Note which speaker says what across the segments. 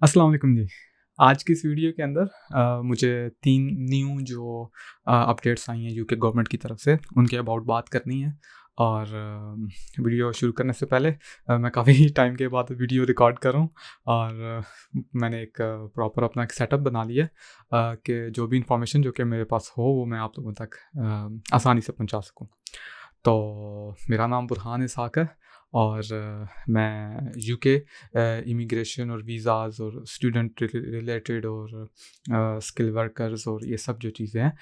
Speaker 1: अस्सलाम वालेकुम जी। आज की इस वीडियो के अंदर मुझे 3 न्यू जो अपडेट्स आई हैं यूके गवर्नमेंट की तरफ से, उनके अबाउट बात करनी है। और वीडियो शुरू करने से पहले मैं काफ़ी टाइम के बाद वीडियो रिकॉर्ड कर रहा हूँ और मैंने एक प्रॉपर अपना एक सेटअप बना लिया है कि जो भी इंफॉर्मेशन जो कि मेरे पास हो, वो मैं आप लोगों तक आसानी से पहुँचा सकूँ। तो मेरा नाम बुरहान इसहाक है और मैं यूके इमिग्रेशन और वीज़ाज़ और स्टूडेंट रिलेटेड और स्किल वर्कर्स और ये सब जो चीज़ें हैं,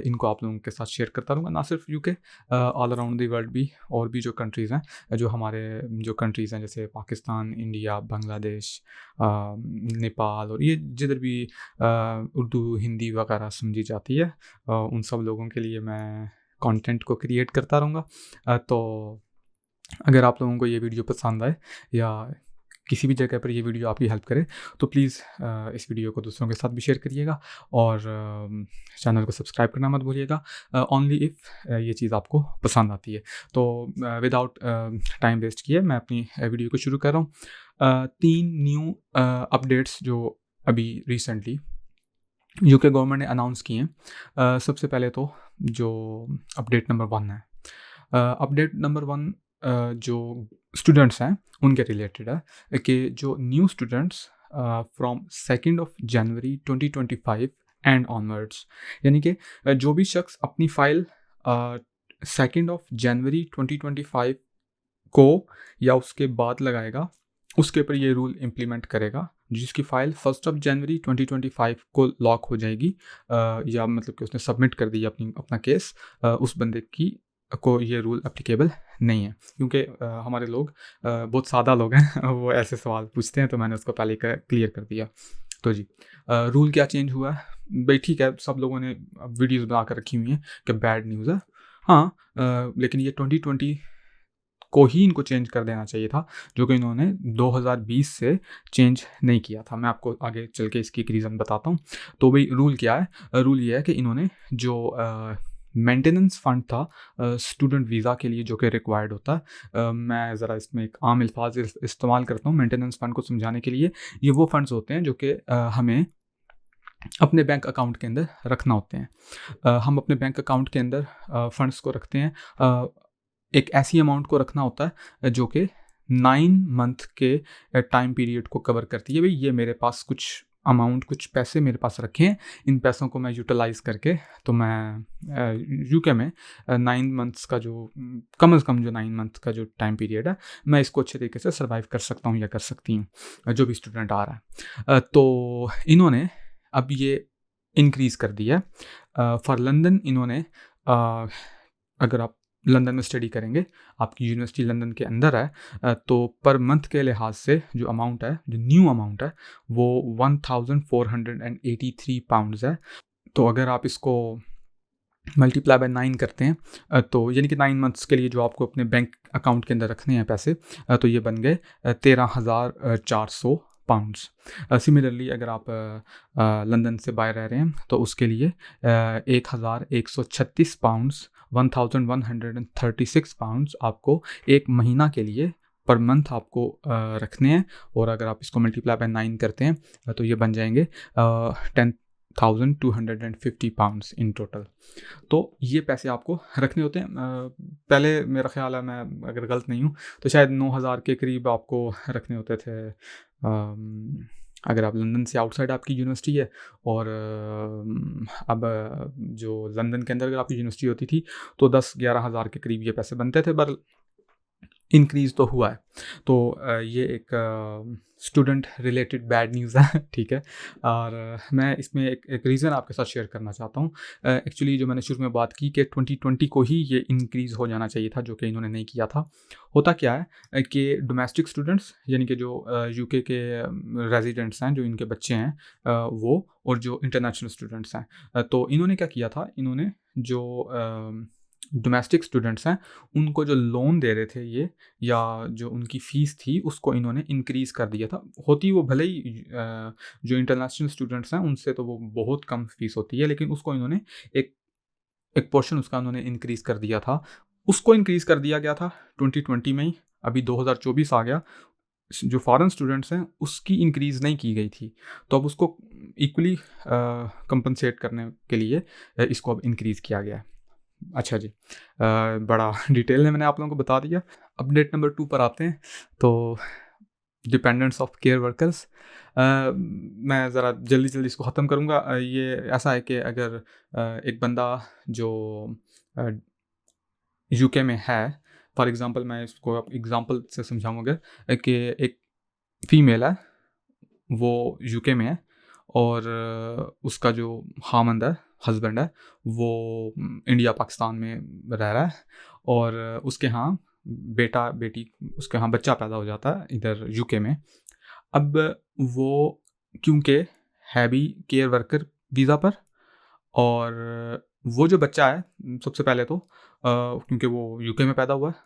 Speaker 1: इनको आप लोगों के साथ शेयर करता रहूँगा। ना सिर्फ UK, all around the world भी और भी जो कंट्रीज़ हैं, जो हमारे जो कंट्रीज़ हैं जैसे पाकिस्तान, इंडिया, बांग्लादेश, नेपाल और ये जिधर भी उर्दू, हिंदी वगैरह समझी जाती है, उन सब लोगों के लिए मैं कंटेंट को क्रिएट करता रहूँगा। तो अगर आप लोगों को ये वीडियो पसंद आए या किसी भी जगह पर ये वीडियो आपकी हेल्प करे, तो प्लीज़ इस वीडियो को दूसरों के साथ भी शेयर करिएगा और चैनल को सब्सक्राइब करना मत भूलिएगा, ओनली इफ़ ये चीज़ आपको पसंद आती है। तो विदाउट टाइम वेस्ट किए मैं अपनी वीडियो को शुरू कर रहा हूँ। 3 न्यू अपडेट्स जो अभी रिसेंटली यूके गवर्नमेंट ने अनाउंस किए हैं। सबसे पहले तो जो अपडेट नंबर 1 है, अपडेट नंबर 1 जो स्टूडेंट्स हैं उनके रिलेटेड है कि जो new students from 2 January 2025 and onwards, यानी कि जो भी शख्स अपनी फ़ाइल 2 जनवरी 2025 को या उसके बाद लगाएगा, उसके ऊपर ये रूल इम्प्लीमेंट करेगा। जिसकी फ़ाइल 1 जनवरी 2025 को लॉक हो जाएगी, या मतलब कि उसने सबमिट कर दी अपना केस, उस बंदे की को ये रूल एप्लीकेबल नहीं है। क्योंकि हमारे लोग बहुत सादा लोग हैं वो ऐसे सवाल पूछते हैं, तो मैंने उसको पहले क्लियर कर दिया। तो जी, रूल क्या चेंज हुआ है भाई? ठीक है, सब लोगों ने वीडियोज़ बना कर रखी हुई हैं कि बैड न्यूज़ है। हाँ, लेकिन ये 2020 को ही इनको चेंज कर देना चाहिए था, जो कि इन्होंने 2020 से चेंज नहीं किया था। मैं आपको आगे चल के इसकी एक रीज़न बताता हूँ। तो भाई रूल क्या है? रूल ये है कि इन्होंने जो मेंटेनेंस फ़ंड था स्टूडेंट वीज़ा के लिए, जो कि रिक्वायर्ड होता है, मैं ज़रा इसमें एक आम अल्फाज इस्तेमाल करता हूँ मेंटेनेंस फ़ंड को समझाने के लिए। ये वो फ़ंड्स होते हैं जो कि हमें अपने बैंक अकाउंट के अंदर रखना होते हैं। हम अपने बैंक अकाउंट के अंदर फंड्स को रखते हैं। एक ऐसी अमाउंट को रखना होता है जो कि 9 मंथ के टाइम पीरियड को कवर करती है। भई ये मेरे पास कुछ अमाउंट, कुछ पैसे मेरे पास रखे हैं, इन पैसों को मैं यूटिलाइज़ करके, तो मैं यूके में 9 मंथ्स का जो कम से कम जो 9 मंथ का जो टाइम पीरियड है, मैं इसको अच्छे तरीके से सर्वाइव कर सकता हूँ या कर सकती हूँ, जो भी स्टूडेंट आ रहा है। तो इन्होंने अब ये इंक्रीज़ कर दिया है। फॉर लंदन इन्होंने, अगर आप लंदन में स्टडी करेंगे, आपकी यूनिवर्सिटी लंदन के अंदर है, तो पर मंथ के लिहाज से जो अमाउंट है, जो न्यू अमाउंट है, वो 1483 पाउंड्स है। तो अगर आप इसको मल्टीप्लाई बाय 9 करते हैं, तो यानी कि 9 मंथ्स के लिए जो आपको अपने बैंक अकाउंट के अंदर रखने हैं पैसे, तो ये बन गए 13,400 पाउंड्स। सिमिलरली अगर आप लंदन से बाहर रह रहे हैं, तो उसके लिए 1,136 पाउंड्स, 1,136 पाउंड्स आपको एक महीना के लिए पर मंथ आपको रखने हैं। और अगर आप इसको मल्टीप्लाई बाय 9 करते हैं, तो ये बन जाएंगे 10,250 पाउंड्स इन टोटल। तो ये पैसे आपको रखने होते हैं। पहले मेरा ख्याल है, मैं अगर गलत नहीं हूँ, तो शायद 9,000 के करीब आपको रखने होते थे, अगर आप लंदन से आउटसाइड आपकी यूनिवर्सिटी है। और अब जो लंदन के अंदर अगर आपकी यूनिवर्सिटी होती थी, तो 10-11 हज़ार के करीब ये पैसे बनते थे, पर इंक्रीज़ तो हुआ है। तो ये एक स्टूडेंट रिलेटेड बैड न्यूज़ है ठीक है। और मैं इसमें एक रीज़न आपके साथ शेयर करना चाहता हूँ। एक्चुअली जो मैंने शुरू में बात की कि 2020 को ही ये इंक्रीज़ हो जाना चाहिए था, जो कि इन्होंने नहीं किया था। होता क्या है कि डोमेस्टिक स्टूडेंट्स, यानी कि जो यूके के रेजिडेंट्स हैं, जो इनके बच्चे हैं, वो, और जो इंटरनेशनल स्टूडेंट्स हैं, तो इन्होंने क्या किया था, इन्होंने जो डोमेस्टिक स्टूडेंट्स हैं, उनको जो लोन दे रहे थे ये, या जो उनकी फ़ीस थी, उसको इन्होंने इंक्रीज़ कर दिया था। होती वो भले ही जो इंटरनेशनल स्टूडेंट्स हैं उनसे तो वो बहुत कम फ़ीस होती है, लेकिन उसको इन्होंने एक एक पोर्शन उसका उन्होंने इंक्रीज़ कर दिया था। उसको इंक्रीज़ कर दिया गया था 2020 में ही। अभी 2024 आ गया, जो फॉरेन स्टूडेंट्स हैं उसकी इंक्रीज़ नहीं की गई थी, तो अब उसको इक्वली कंपनसेट करने के लिए इसको अब इंक्रीज़ किया गया है। अच्छा जी, बड़ा डिटेल में मैंने आप लोगों को बता दिया। अपडेट नंबर 2 पर आते हैं। तो डिपेंडेंट्स ऑफ केयर वर्कर्स, मैं ज़रा जल्दी इसको ख़त्म करूँगा। ये ऐसा है कि अगर एक बंदा जो यूके में है, फॉर एग्ज़ाम्पल मैं इसको एग्ज़ाम्पल से समझाऊँगा कि एक फ़ीमेल है, वो यूके में है और उसका जो ख़ावंद है, हस्बैंड है, वो इंडिया पाकिस्तान में रह रहा है और उसके यहाँ बेटी उसके यहाँ बच्चा पैदा हो जाता है इधर यूके में। अब वो क्योंकि है भी केयर वर्कर वीज़ा पर, और वो जो बच्चा है सबसे पहले तो क्योंकि वो यूके में पैदा हुआ है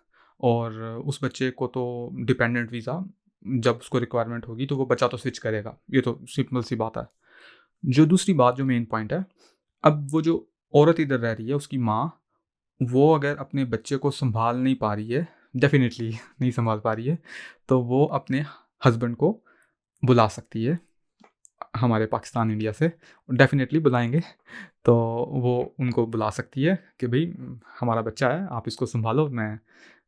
Speaker 1: और उस बच्चे को तो डिपेंडेंट वीज़ा जब उसको रिक्वायरमेंट होगी तो वो बच्चा तो स्विच करेगा, ये तो सिंपल सी बात है। जो दूसरी बात जो मेन पॉइंट है, अब वो जो औरत इधर रह रही है उसकी माँ, वो अगर अपने बच्चे को संभाल नहीं पा रही है, डेफिनेटली नहीं संभाल पा रही है, तो वो अपने हस्बैंड को बुला सकती है हमारे पाकिस्तान इंडिया से, डेफिनेटली बुलाएंगे। तो वो उनको बुला सकती है कि भाई हमारा बच्चा है, आप इसको संभालो, मैं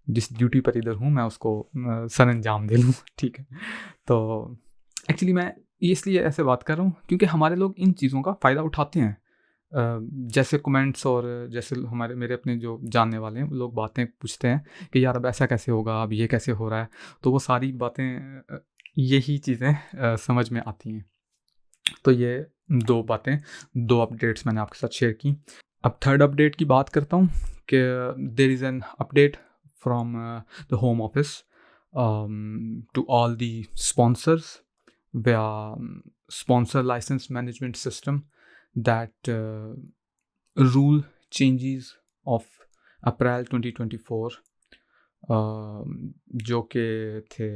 Speaker 1: जिस ड्यूटी पर इधर हूँ मैं उसको सरअंजाम दे लूँ। ठीक है। तो एक्चुअली मैं इसलिए ऐसे बात कर रहा हूँ क्योंकि हमारे लोग इन चीज़ों का फ़ायदा उठाते हैं। जैसे कमेंट्स और जैसे मेरे अपने जो जानने वाले हैं वो लोग बातें पूछते हैं कि यार अब ऐसा कैसे होगा, अब ये कैसे हो रहा है, तो वो सारी बातें यही चीज़ें समझ में आती हैं। तो ये 2 बातें, 2 अपडेट्स मैंने आपके साथ शेयर की। अब थर्ड अपडेट की बात करता हूँ कि there is an update from the home office to all the sponsors via sponsor license management system that rule changes of April 2024 जो कि थे,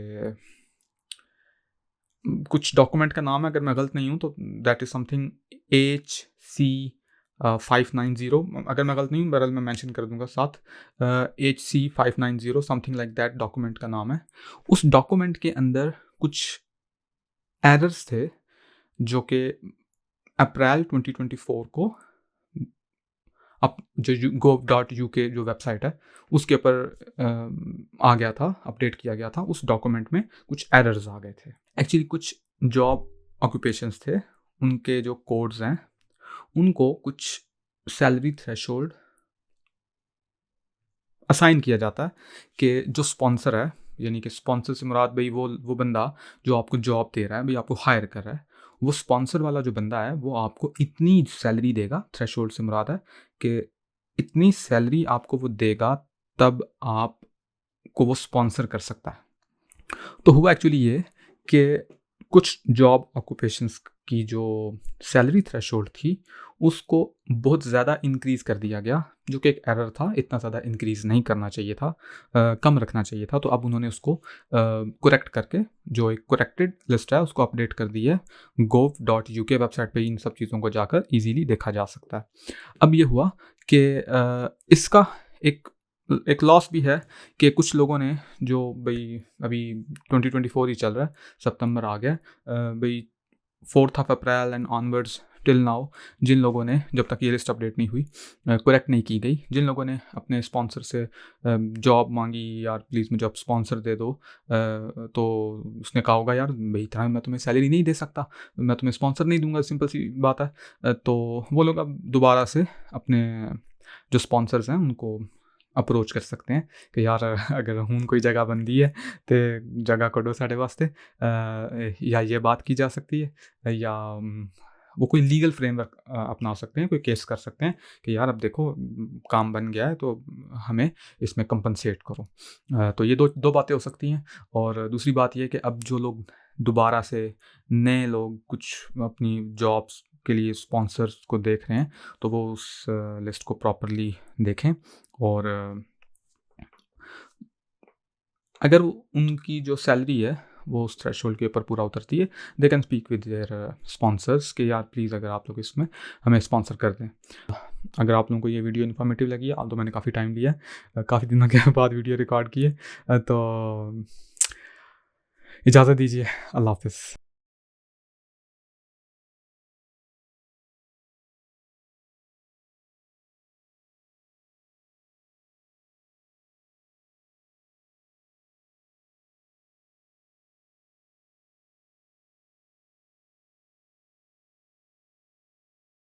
Speaker 1: कुछ डॉक्यूमेंट का नाम है अगर मैं गलत नहीं हूँ तो दैट इज़ समथिंग HC 590, अगर मैं गलत नहीं हूँ बहरहाल मैं मेंशन कर दूंगा साथ, HC 590 something like that document का नाम है। उस डॉक्यूमेंट के अंदर कुछ एरर्स थे जो कि अप्रैल 2024 को अब जो gov.uk जो वेबसाइट है उसके ऊपर आ गया था, अपडेट किया गया था। उस डॉक्यूमेंट में कुछ एरर्स आ गए थे। एक्चुअली कुछ जॉब ऑक्यूपेशंस थे, उनके जो कोड्स हैं उनको कुछ सैलरी थ्रेशोल्ड असाइन किया जाता है कि जो स्पॉन्सर है, यानी कि स्पॉन्सर से मुराद भाई वो बंदा जो आपको जॉब दे रहा है, भाई आपको हायर कर रहा है, वो स्पॉन्सर वाला जो बंदा है वो आपको इतनी सैलरी देगा, थ्रेशोल्ड से मुराद है कि इतनी सैलरी आपको वो देगा तब आपको वो स्पॉन्सर कर सकता है। तो हुआ एक्चुअली ये कि कुछ जॉब ऑक्यूपेशंस की जो सैलरी थ्रेशोल्ड थी उसको बहुत ज़्यादा इंक्रीज़ कर दिया गया, जो कि एक एरर था। इतना ज़्यादा इंक्रीज़ नहीं करना चाहिए था, कम रखना चाहिए था। तो अब उन्होंने उसको करेक्ट करके जो एक करेक्टेड लिस्ट है उसको अपडेट कर दी है। gov.uk वेबसाइट पे इन सब चीज़ों को जाकर इजीली देखा जा सकता है। अब ये हुआ कि इसका एक लॉस भी है कि कुछ लोगों ने जो भाई अभी 2024 ही चल रहा है, सितंबर आ गया, भाई 4 अप्रैल एंड ऑनवर्ड्स टिल नाउ, जिन लोगों ने, जब तक ये लिस्ट अपडेट नहीं हुई, करेक्ट नहीं की गई, जिन लोगों ने अपने स्पॉन्सर से जॉब मांगी, यार प्लीज़ मुझे आप स्पॉन्सर दे दो, तो उसने कहा होगा यार भाई इतना मैं तुम्हें सैलरी नहीं दे सकता, मैं तुम्हें स्पॉन्सर नहीं दूंगा, सिंपल सी बात है। तो वो लोग अब दोबारा से अपने जो स्पॉन्सर्स हैं उनको अप्रोच कर सकते हैं कि यार अगर हूँ कोई जगह बनती है तो जगह करो साढ़े वास्ते, या ये बात की जा सकती है, या वो कोई लीगल फ्रेमवर्क अपना सकते हैं, कोई केस कर सकते हैं कि यार अब देखो काम बन गया है तो हमें इसमें कंपनसेट करो। तो ये दो बातें हो सकती हैं। और दूसरी बात ये कि अब जो लोग दोबारा से नए लोग कुछ अपनी जॉब्स के लिए स्पॉन्सर्स को देख रहे हैं तो वो उस लिस्ट को प्रॉपरली देखें, और अगर उनकी जो सैलरी है वो उस थ्रेशोल्ड के ऊपर पूरा उतरती है, they can speak with their sponsors कि यार प्लीज़ अगर आप लोग इसमें हमें स्पॉन्सर कर दें। अगर आप लोगों को ये वीडियो इन्फॉर्मेटिव लगी है, तो मैंने काफ़ी टाइम लिया है, काफ़ी दिनों के बाद वीडियो रिकॉर्ड की है, तो इजाज़त दीजिए। अल्लाह हाफ़िज़।